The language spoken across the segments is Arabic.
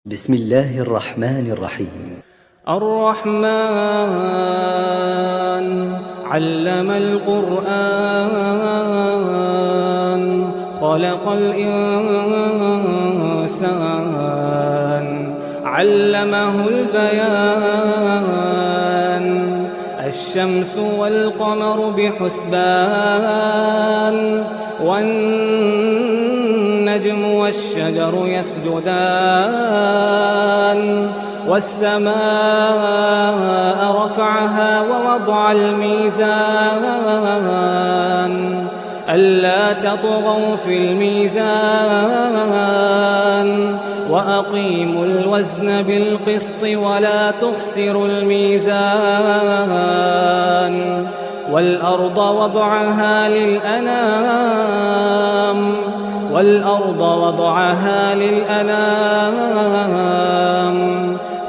بسم الله الرحمن الرحيم. الرحمن علم القرآن خلق الإنسان علمه البيان الشمس والقمر بحسبان والنجم والشجر يسجدان والسماء رفعها ووضع الميزان ألا تطغوا في الميزان وأقيموا الوزن بالقسط ولا تخسروا الميزان والأرض وضعها للأنام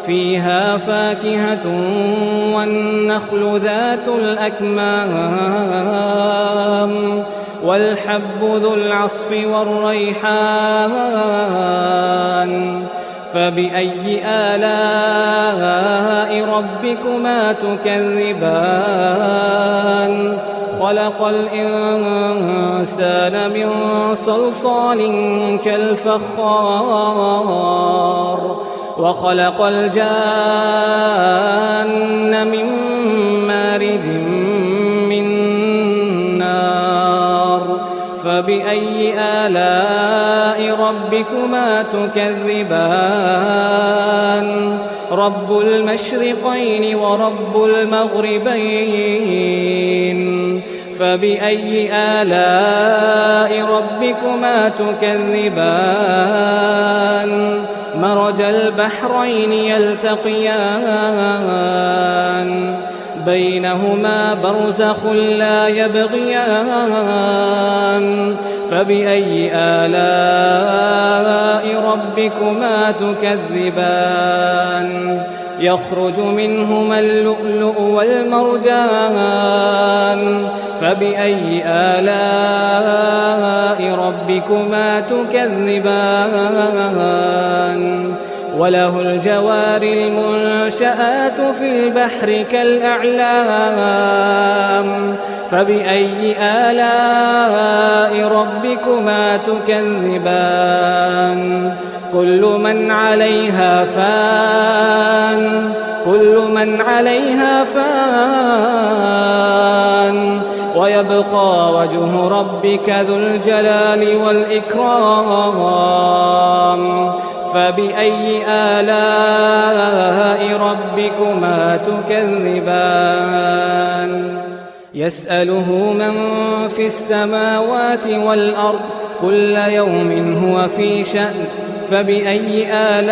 فيها فاكهة والنخل ذات الأكمام والحب ذو العصف والريحان فبأي آلاء ربكما تكذبان خلق الإنسان من صلصال كالفخار وخلق الجان من مارج من نار فبأي آلاء ربكما تكذبان رب المشرقين ورب المغربين فبأي آلاء ربكما تكذبان مرج البحرين يلتقيان بينهما برزخ لا يبغيان فبأي آلاء ربكما تكذبان يخرج منهما اللؤلؤ والمرجان فبأي آلاء ربكما تكذبان وله الجوار المنشآت في البحر كالأعلام فبأي آلاء ربكما تكذبان كل من عليها فان ويبقى وجه ربك ذو الجلال والإكرام فبأي آلاء ربكما تكذبان يسأله من في السماوات والأرض كل يوم هو في شأن فبأي آلاء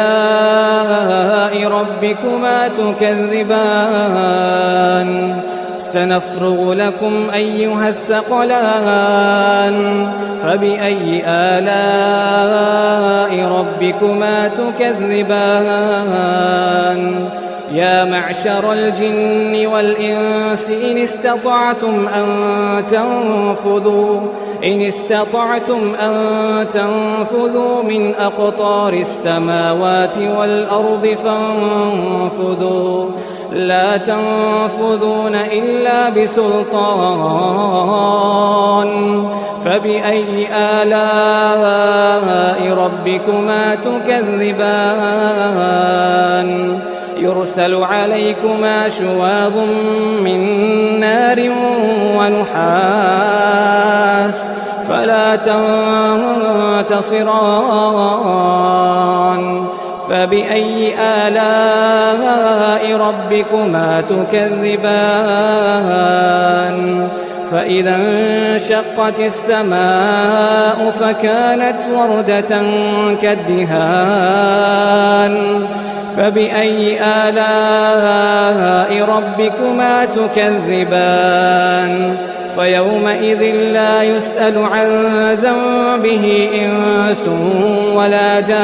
ربكما تكذبان سنفرغ لكم أيها الثقلان فبأي آلاء ربكما تكذبان يا معشر الجن والإنس إن استطعتم أن تنفذوا من أقطار السماوات والأرض فانفذوا لا تنفذون إلا بسلطان فبأي آلاء ربكما تكذبان يرسل عليكما شواظ من نار ونحاس فلا تنتصران فبأي آلاء ربكما تكذبان فإذا انشقت السماء فكانت وردة كالدهان فبأي آلاء ربكما تكذبان فيومئذ لا يسأل عن ذنبه إنس ولا جان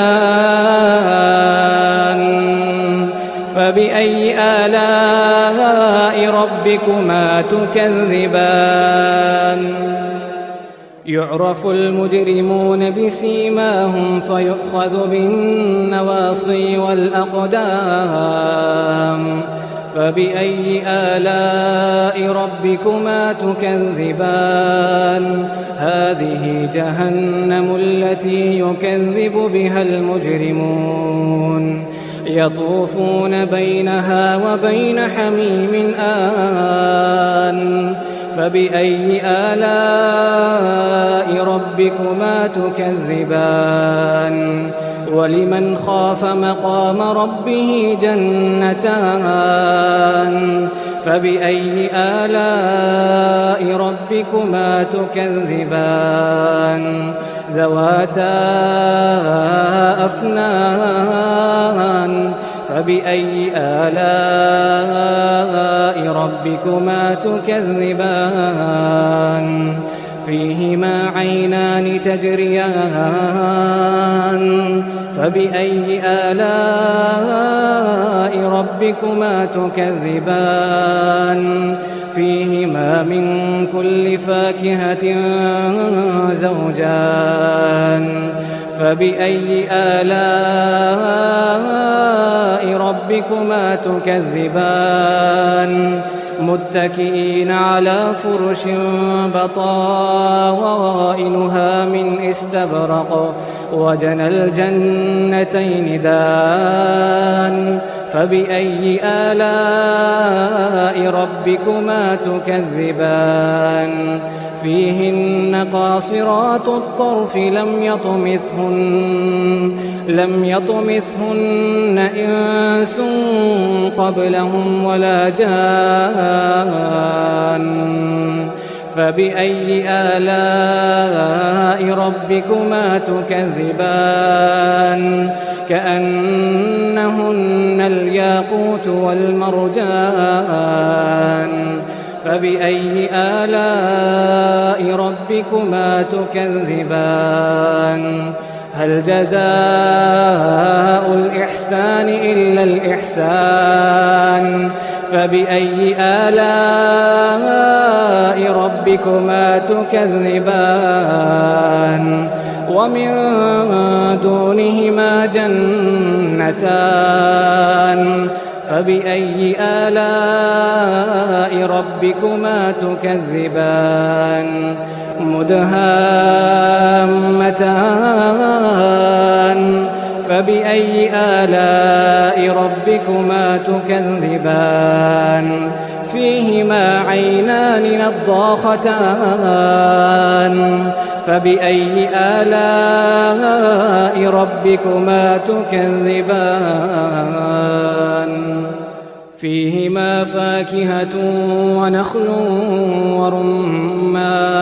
فبأي آلاء ربكما تكذبان يعرف المجرمون بسيماهم فيؤخذ بالنواصي والأقدام فبأي آلاء ربكما تكذبان هذه جهنم التي يكذب بها المجرمون يطوفون بينها وبين حميم آن فبأي آلاء ربكما تكذبان ولمن خاف مقام ربه جنتان فبأي آلاء ربكما تكذبان ذواتا أفنان فبأي آلاء ربكما تكذبان فيهما عينان تجريان فبأي آلاء ربكما تكذبان فيهما من كل فاكهة زوجان فبأي آلاء ربكما تكذبان متكئين على فرش بطائنها من استبرق وجنى الجنتين دان فبأي آلاء ربكما تكذبان فيهن قاصرات الطرف لم يطمثهن إنس قبلهم ولا جان فبأي آلاء ربكما تكذبان كأنهن الياقوت والمرجان فبأي آلاء ربكما تكذبان هل جزاء الإحسان إلا الإحسان فبأي آلاء ربكما تكذبان ومن دونهما جنتان فبأي آلاء ربكما تكذبان مدهامتان فبأي آلاء ربكما تكذبان فيهما عينان نضاختان فبأي آلاء ربكما تكذبان فيهما فاكهة ونخل ورمان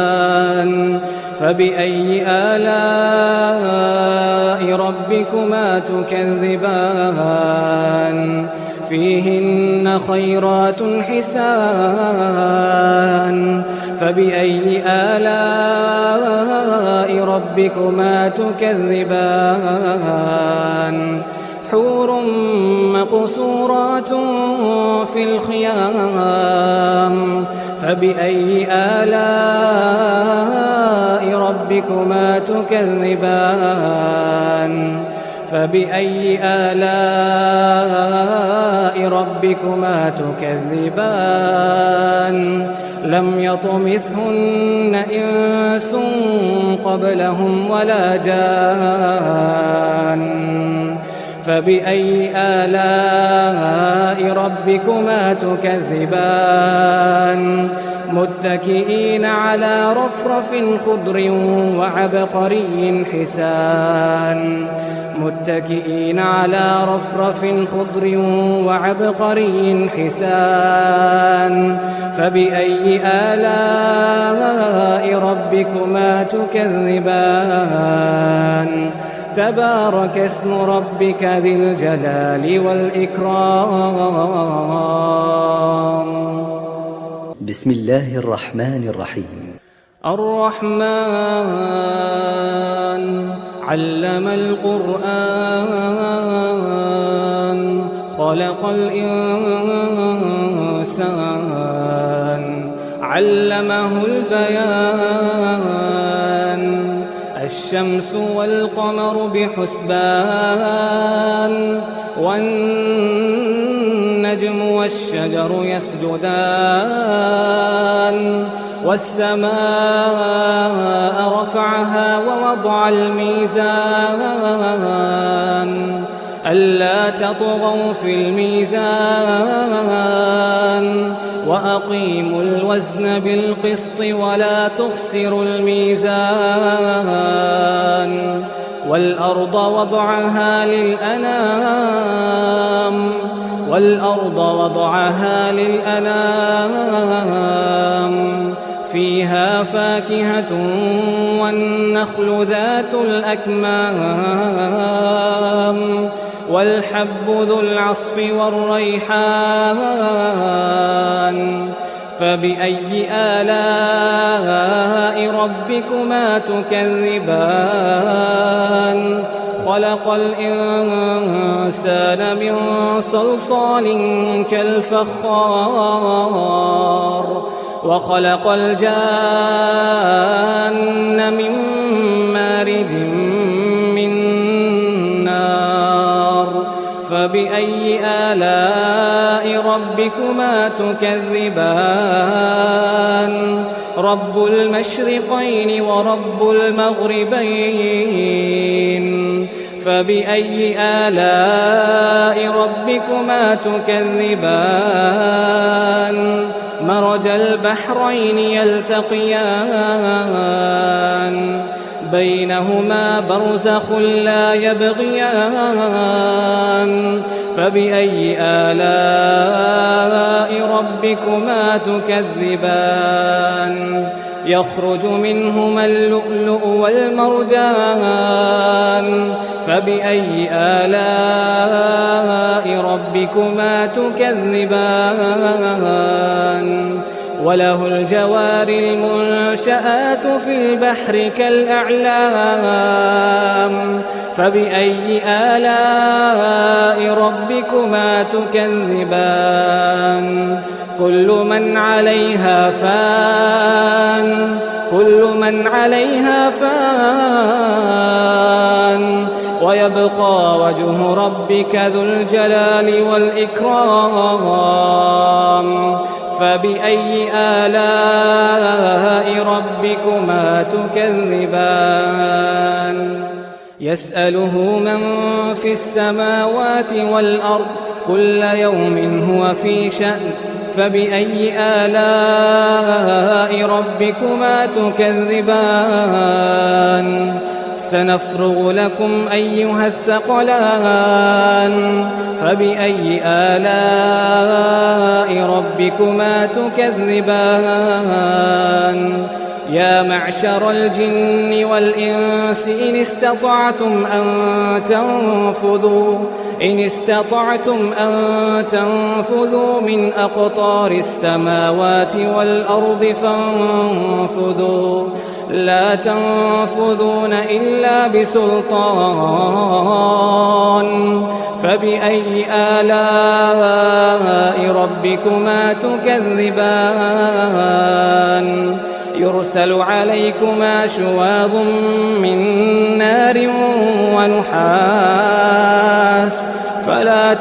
فبأي آلاء ربكما تكذبان فيهن خيرات حسان فبأي آلاء ربكما تكذبان حور مقصورات في الخيام فبأي آلاء ربكما تكذبان فبأي آلاء ربكما تكذبان لم يطمثهن إنس قبلهم ولا جان فبأي آلاء ربكما تكذبان متكئين على رفرف خضر وعبقري حسان متكئين على رفرف خضر وعبقري حسان فبأي آلاء ربكما تكذبان تبارك اسم ربك ذي الجلال والإكرام بسم الله الرحمن الرحيم الرحمن علم القرآن خلق الإنسان علمه البيان الشمس والقمر بحسبان والنجم والشجر يسجدان والسماء رفعها ووضع الميزان ألا تطغوا في الميزان وأقيموا الوزن بالقسط ولا تخسروا الميزان والأرض وضعها للأنام فيها فاكهة والنخل ذات الأكمام والحب ذو العصف والريحان فبأي آلاء ربكما تكذبان خلق الإنسان من صلصال كالفخار وخلق الجان من مارج من نار فبأي آلاء ربكما تكذبان رب المشرقين ورب المغربين فبأي آلاء ربكما تكذبان مرج البحرين يلتقيان بينهما برزخ لا يبغيان فبأي آلاء ربكما تكذبان يخرج منهما اللؤلؤ والمرجان فبأي آلاء ربكما تكذبان وله الجوار المنشآت في البحر كالأعلام فبأي آلاء ربكما تكذبان كل من عليها فان ويبقى وجه ربك ذو الجلال والإكرام فبأي آلاء ربكما تكذبان يسأله من في السماوات والأرض كل يوم هو في شأن فبأي آلاء ربكما تكذبان سنفرغ لكم أيها الثقلان فبأي آلاء ربكما تكذبان يا معشر الجن والإنس إن استطعتم أن تنفذوا من أقطار السماوات والأرض فانفذوا لا تنفذون إلا بسلطان فبأي آلاء ربكما تكذبان يرسل عليكما شواظ من نار ونحاس فلا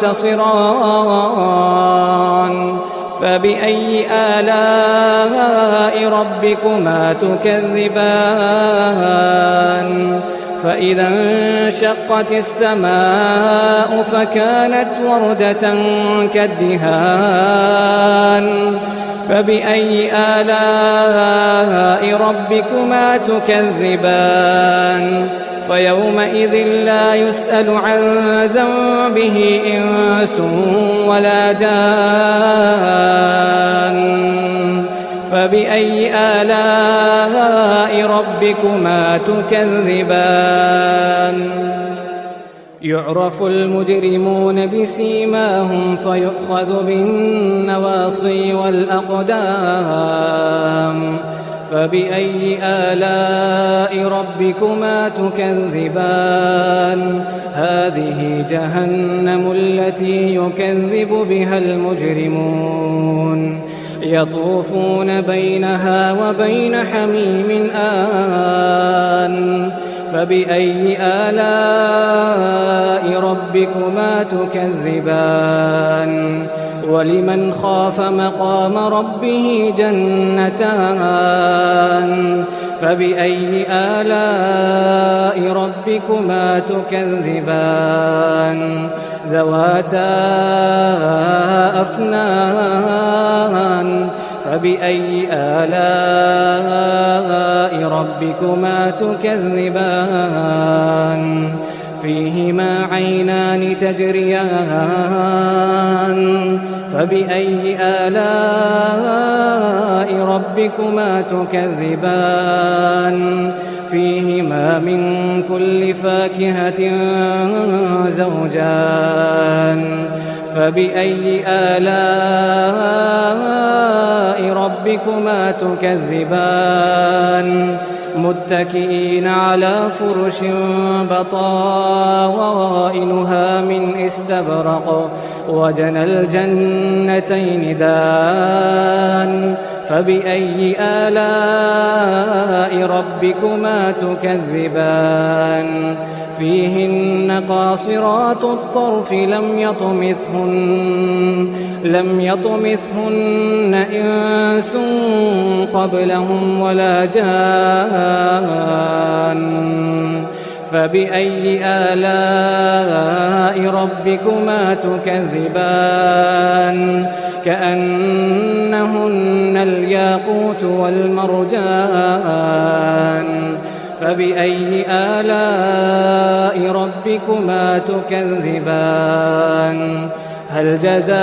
تنتصران فبأي آلاء ربكما تكذبان فإذا انشقت السماء فكانت وردة كالدهان فبأي آلاء ربكما تكذبان فيومئذ لا يسأل عن ذنبه إنس ولا جان فبأي آلاء ربكما تكذبان يعرف المجرمون بسيماهم فيؤخذ بالنواصي والأقدام فبأي آلاء ربكما تكذبان هذه جهنم التي يكذب بها المجرمون يطوفون بينها وبين حميم آن فبأي آلاء ربكما تكذبان ولمن خاف مقام ربه جنتان فبأي آلاء ربكما تكذبان ذواتا أفنان فبأي آلاء ربكما تكذبان فيهما عينان تجريان فبأي آلاء ربكما تكذبان فيهما من كل فاكهة زوجان فبأي آلاء ربكما تكذبان متكئين على فرش بطائنها من استبرق وجنى الجنتين دان فبأي آلاء ربكما تكذبان فيهن قاصرات الطرف لم يطمثهن إنس قبلهم ولا جان فبأي آلاء ربكما تكذبان كأنهن الياقوت والمرجان فبأي آلاء ربكما تكذبان هل جزاء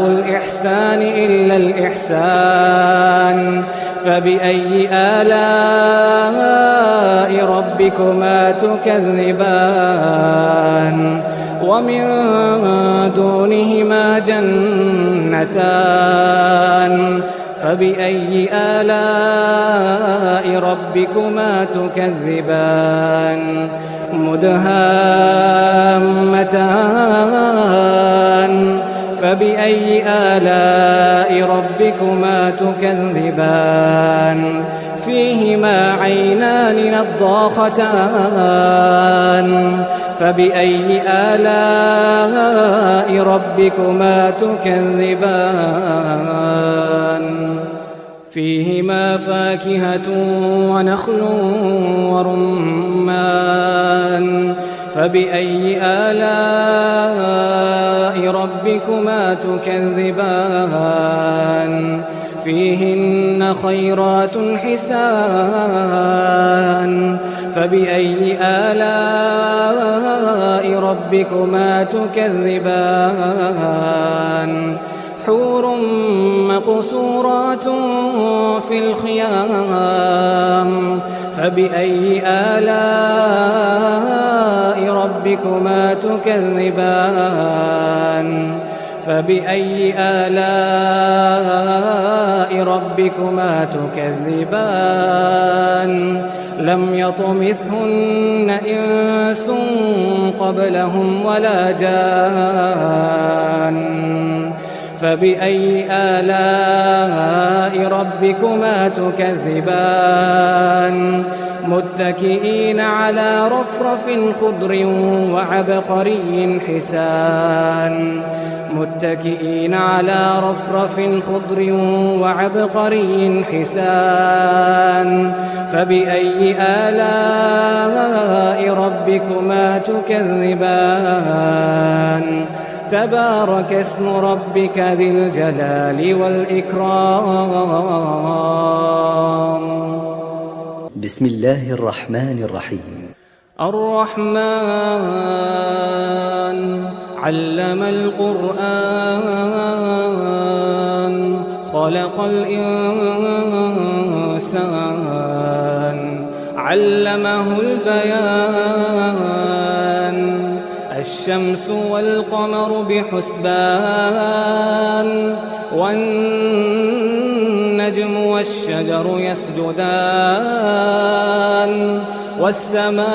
الإحسان إلا الإحسان فبأي آلاء ربكما تكذبان ومن دونهما جنتان فبأي آلاء ربكما تكذبان مدهامتان فبأي آلاء ربكما تكذبان فيهما عينان نضاختان فبأي آلاء ربكما تكذبان فيهما فاكهة ونخل ورمان فبأي آلاء ربكما تكذبان فيهن خيرات حسان فبأي آلاء ربكما تكذبان حور مقصورات في الخيام فبأي آلاء ربكما تكذبان فبأي آلاء ربكما تكذبان لم يطمثهن إنس قبلهم ولا جان فبأي آلاء ربكما تكذبان متكئين على رفرف خضر وعبقري حسان متكئين على رفرف خضر وعبقري حسان فبأي آلاء ربكما تكذبان تبارك اسم ربك ذي الجلال والإكرام بسم الله الرحمن الرحيم الرحمن علم القرآن خلق الإنسان علمه البيان الشمس والقمر بحسبان والنجم والشجر يسجدان والسماء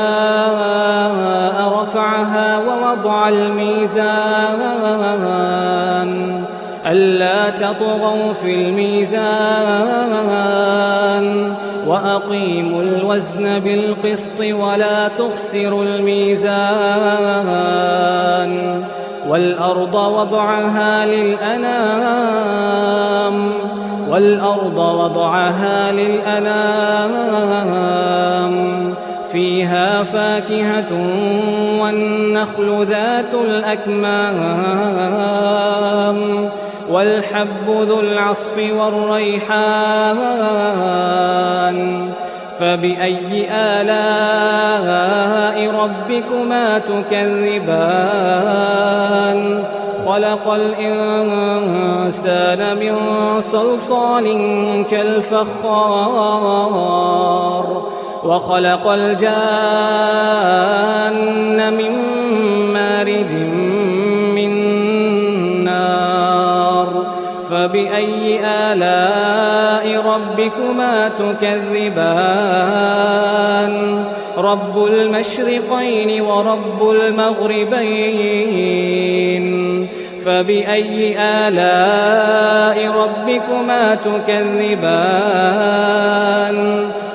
رفعها ووضع الميزان ألا تطغوا في الميزان وأقيموا الوزن بالقسط ولا تخسروا الميزان والأرض وضعها للأنام فيها فاكهة والنخل ذات الأكمام والحب ذو العصف والريحان فبأي آلاء ربكما تكذبان خلق الإنسان من صلصال كالفخار وخلق الجان من مارج من نار فبأي آلاء ربكما تكذبان رب المشرقين ورب المغربين فبأي آلاء ربكما تكذبان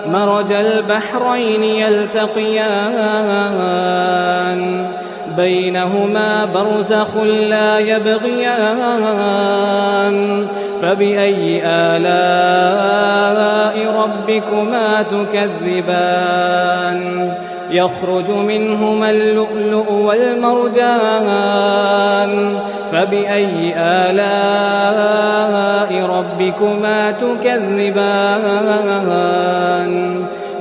مرج البحرين يلتقيان بينهما برزخ لا يبغيان فبأي آلاء ربكما تكذبان يخرج منهما اللؤلؤ والمرجان فبأي آلاء ربكما تكذبان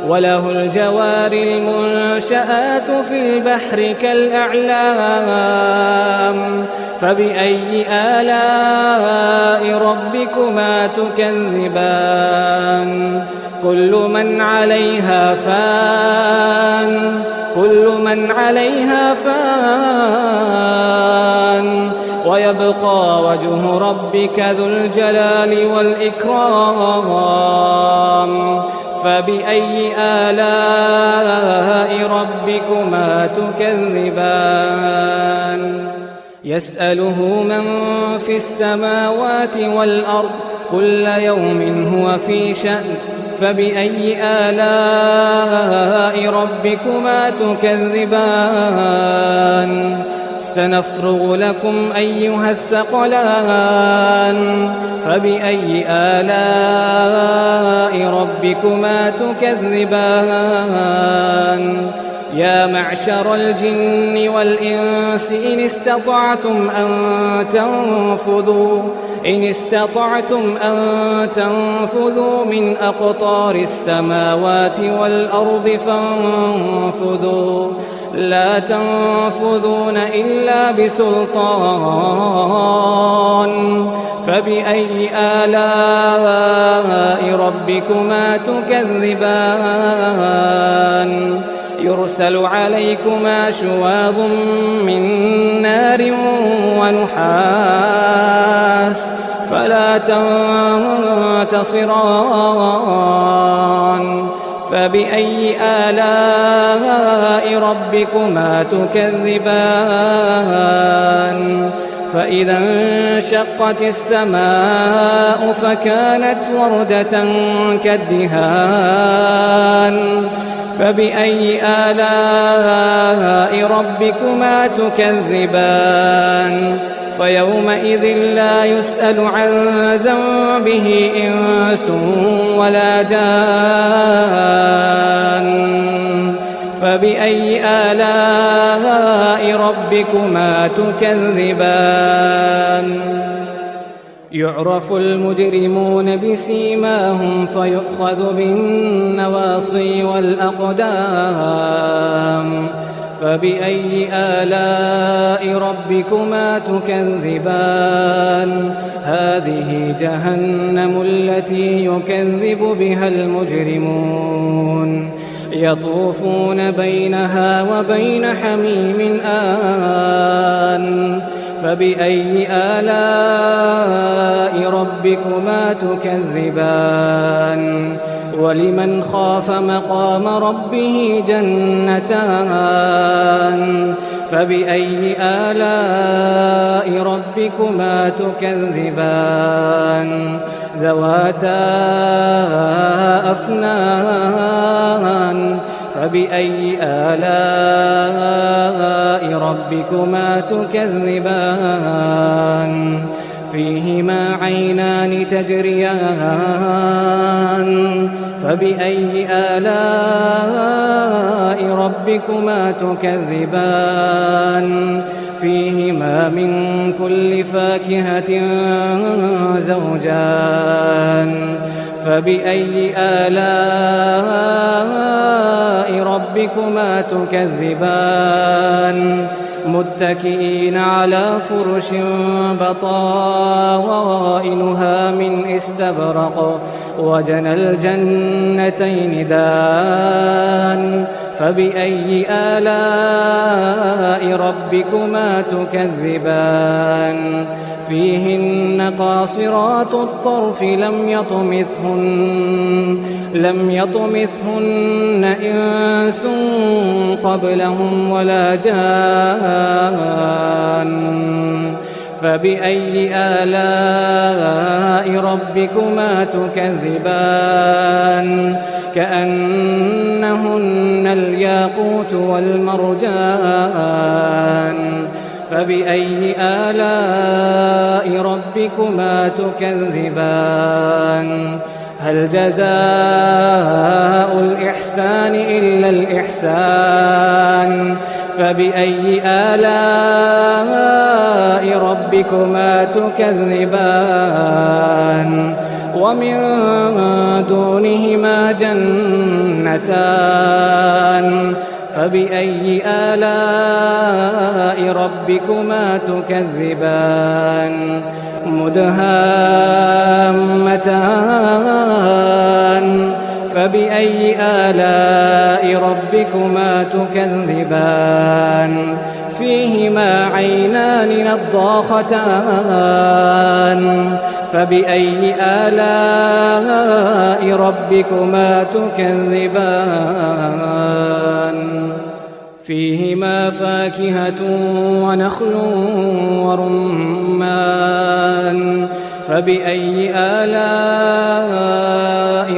وله الجوار المنشآت في البحر كالأعلام فبأي آلاء ربكما تكذبان كل من عليها فان ويبقى وجه ربك ذو الجلال والإكرام فبأي آلاء ربكما تكذبان يسأله من في السماوات والأرض كل يوم هو في شأن فبأي آلاء ربكما تكذبان سنفرغ لكم أيها الثقلان فبأي آلاء ربكما تكذبان يا معشر الجن والإنس إن استطعتم أن تنفذوا من أقطار السماوات والأرض فانفذوا لا تنفذون إلا بسلطان فبأي آلاء ربكما تكذبان يرسل عليكما شواظ من نار ونحاس فلا تنتصران فبأي آلاء ربكما تكذبان فإذا انشقت السماء فكانت وردة كالدهان فبأي آلاء ربكما تكذبان فيومئذ لا يسأل عن ذنبه إنس ولا جان فبأي آلاء ربكما تكذبان يعرف المجرمون بسيماهم فيؤخذ بالنواصي والأقدام فبأي آلاء ربكما تكذبان هذه جهنم التي يكذب بها المجرمون يطوفون بينها وبين حميم آن فبأي آلاء ربكما تكذبان ولمن خاف مقام ربه جنتان فبأي آلاء ربكما تكذبان ذواتا أفنان فبأي آلاء ربكما تكذبان فيهما عينان تجريان فبأي آلاء ربكما تكذبان فيهما من كل فاكهة زوجان فبأي آلاء ربكما تكذبان متكئين على فرش بطائنها من استبرق وجنى الجنتين دان فبأي آلاء ربكما تكذبان فيهن قاصرات الطرف لم يطمثهن إنس قبلهم ولا جان فبأي آلاء ربكما تكذبان كأنهن الياقوت والمرجان فبأي آلاء ربكما تكذبان هل جزاء الإحسان إلا الإحسان فبأي آلاء ربكما تكذبان ومن دونهما جنتان فبأي آلاء ربكما تكذبان مدهامتان فبأي آلاء ربكما تكذبان فيهما عينان نضاختان فبأي آلاء ربكما تكذبان فيهما فاكهة ونخل ورمان فبأي آلاء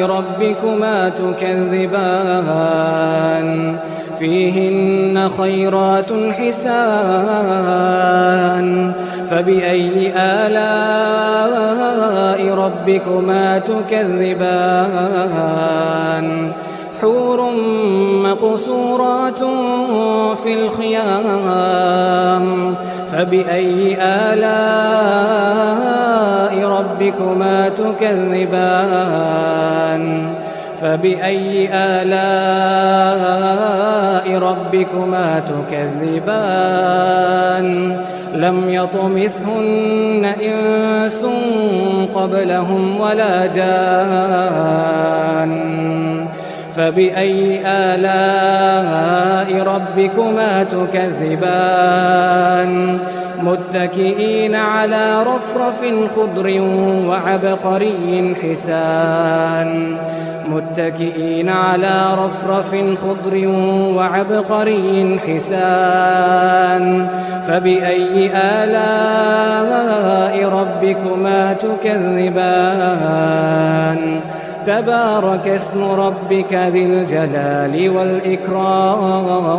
ربكما تكذبان فيهن خيرات حسان فبأي آلاء ربكما تكذبان حور مقصورات في الخيام فبأي آلاء ربكما تكذبان فبأي آلاء ربكما تكذبان لم يطمثهن إنس قبلهم ولا جان فبأي آلاء ربكما تكذبان متكئين على رفرف خضر وعبقري حسان متكئين على رفرف خضر وعبقري حسان فبأي آلاء ربكما تكذبان تبارك اسم ربك ذي الجلال والإكرام